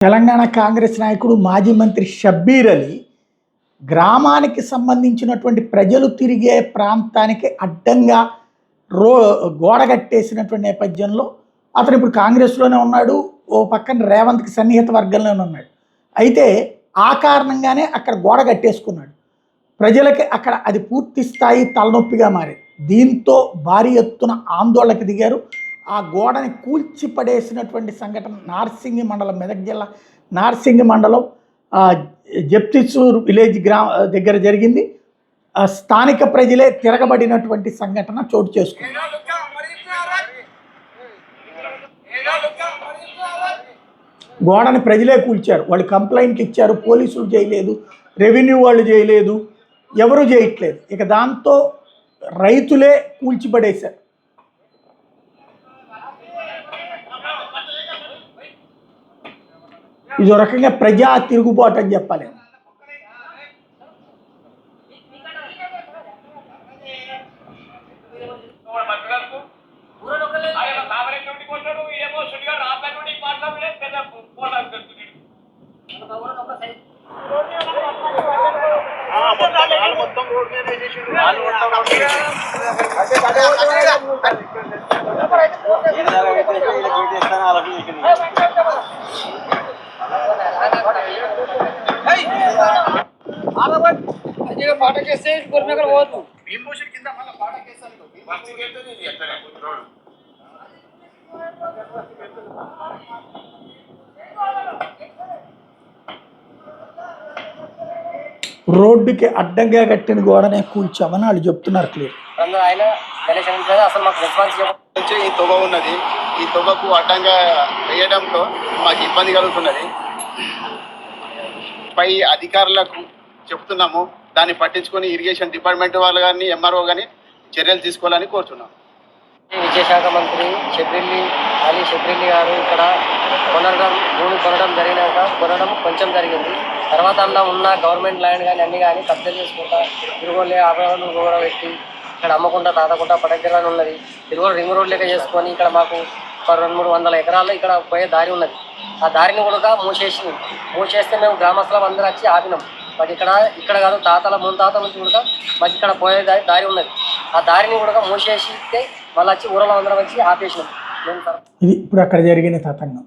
తెలంగాణ కాంగ్రెస్ నాయకుడు మాజీ మంత్రి షబ్బీర్ అలీ గ్రామానికి సంబంధించినటువంటి ప్రజలు తిరిగే ప్రాంతానికి అడ్డంగా గోడ కట్టేసినటువంటి నేపథ్యంలో అతను ఇప్పుడు కాంగ్రెస్లోనే ఉన్నాడు. ఓ పక్కన రేవంత్కి సన్నిహిత వర్గంలోనే ఉన్నాడు. అయితే ఆ కారణంగానే అక్కడ గోడ కట్టేసుకున్నాడు. ప్రజలకి అక్కడ అది పూర్తి స్థాయి తలనొప్పిగా మారింది. దీంతో భారీ ఎత్తున ఆందోళనకు దిగారు. ఆ గోడని కూల్చిపడేసినటువంటి సంఘటన నార్సింగి మండలం, మెదక్ జిల్లా నార్సింగి మండలం జప్తిసూర్ విలేజ్ దగ్గర జరిగింది. స్థానిక ప్రజలే తిరగబడినటువంటి సంఘటన చోటు చేసుకుంది. గోడని ప్రజలే కూల్చారు. వాళ్ళు కంప్లైంట్లు ఇచ్చారు, పోలీసులు చేయలేదు, రెవెన్యూ వాళ్ళు చేయలేదు, ఎవరు చేయట్లేదు. ఇక దాంతో రైతులే కూల్చిపడేశారు. ఇది ఒక రకంగా ప్రజా తిరుగుబాటు అని చెప్పాలి. రోడ్డుకి అడ్డంగా కట్టిన గోడనే కూల్చామని వాళ్ళు చెప్తున్నారు. క్లియర్ ఈ తొగ ఉన్నది, ఈ తొగకు అడ్డంగా వేయడంతో మాకు ఇబ్బంది కలుగుతున్నది. పై అధికారులకు చెప్తున్నాము, దాన్ని పట్టించుకొని ఇరిగేషన్ డిపార్ట్మెంట్ వాళ్ళు కానీ ఎంఆర్ఓ కానీ చర్యలు తీసుకోవాలని కోరుతున్నాం. విద్యాశాఖ మంత్రి షబ్బీర్ గారు ఇక్కడ భూమి కొనడం కొంచెం జరిగింది. తర్వాత అందులో ఉన్న గవర్నమెంట్ ల్యాండ్ కానీ అన్ని కానీ కబ్జా చేసుకుంటా తిరుగులే ఆభరణాలు కూడా పెట్టి ఇక్కడ అమ్మకుండా తాతకుండా పడగలని ఉన్నది. తిరుగు రింగ్ రోడ్ లెక్క చేసుకొని ఇక్కడ మాకు 200-300 ఎకరాల్లో ఇక్కడ పోయే దారి ఉన్నది. ఆ దారిని కూడా మూసేస్తే మేము గ్రామస్తులం అందరూ వచ్చి ఆపినాం. మాకు ఇక్కడ కాదు, తాతల మున్తాతల నుంచి కూడా మాకు ఇక్కడ పోయే దారి ఉన్నది. ఆ దారిని కూడా మూసేస్తే మళ్ళీ వచ్చి ఊరలో అందరం వచ్చి ఆపేసినాం. ఇది ఇప్పుడు అక్కడ జరిగిన తతంగం.